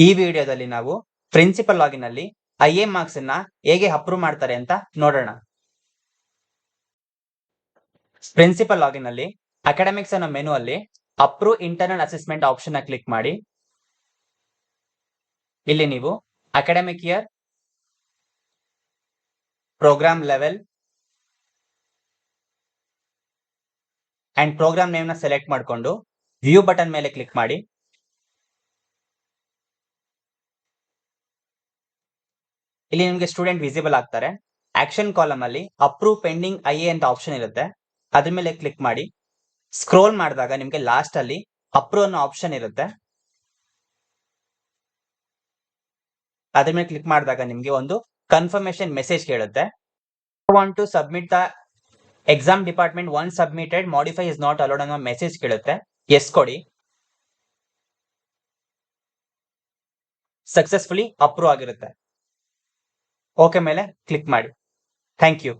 ಈ ವಿಡಿಯೋದಲ್ಲಿ ನಾವು ಪ್ರಿನ್ಸಿಪಲ್ ಲಾಗಿನ್ ಅಲ್ಲಿ ಐಎ ಮಾರ್ಕ್ಸ್ ಅನ್ನ ಹೇಗೆ ಅಪ್ರೂವ್ ಮಾಡ್ತಾರೆ ಅಂತ ನೋಡೋಣ. ಪ್ರಿನ್ಸಿಪಲ್ ಲಾಗಿನ್ ಅಲ್ಲಿ ಅಕಾಡೆಮಿಕ್ಸ್ ಅನ್ನೋ ಮೆನು ಅಲ್ಲಿ ಅಪ್ರೂವ್ ಇಂಟರ್ನಲ್ ಅಸೆಸ್ಮೆಂಟ್ ಆಪ್ಷನ್ ನ ಕ್ಲಿಕ್ ಮಾಡಿ. ಇಲ್ಲಿ ನೀವು academic year, programme level and programme name ನ ಸೆಲೆಕ್ಟ್ ಮಾಡಿಕೊಂಡು ವ್ಯೂ ಬಟನ್ ಮೇಲೆ ಕ್ಲಿಕ್ ಮಾಡಿ. ಇಲ್ಲಿ ನಿಮಗೆ ಸ್ಟೂಡೆಂಟ್ ವಿಸಿಬಲ್ ಆಗ್ತಾರೆ. ಆಕ್ಷನ್ ಕಾಲಮ್ ಅಲ್ಲಿ ಅಪ್ರೂವ್ ಪೆಂಡಿಂಗ್ ಐಎ ಅಂತ ಆಪ್ಷನ್ ಇರುತ್ತೆ, ಅದ್ರ ಮೇಲೆ ಕ್ಲಿಕ್ ಮಾಡಿ. ಸ್ಕ್ರೋಲ್ ಮಾಡಿದಾಗ ನಿಮಗೆ ಲಾಸ್ಟ್ ಅಲ್ಲಿ ಅಪ್ರೂವ್ ಅನ್ನೋ ಆಪ್ಷನ್ ಇರುತ್ತೆ, ಅದ್ರ ಮೇಲೆ ಕ್ಲಿಕ್ ಮಾಡಿದಾಗ ನಿಮಗೆ ಒಂದು ಕನ್ಫರ್ಮೇಶನ್ ಮೆಸೇಜ್ ಕೇಳುತ್ತೆ. Want to submit the exam department once submitted modify is not allowed ಅನ್ನೋ ಮೆಸೇಜ್ ಕೇಳುತ್ತೆ. ಎಸ್ ಕೊಡಿ. ಸಕ್ಸಸ್ಫುಲಿ ಅಪ್ರೂವ್ ಆಗಿರುತ್ತೆ. ಓಕೆ ಮೇಲೆ ಕ್ಲಿಕ್ ಮಾಡಿ. Thank you.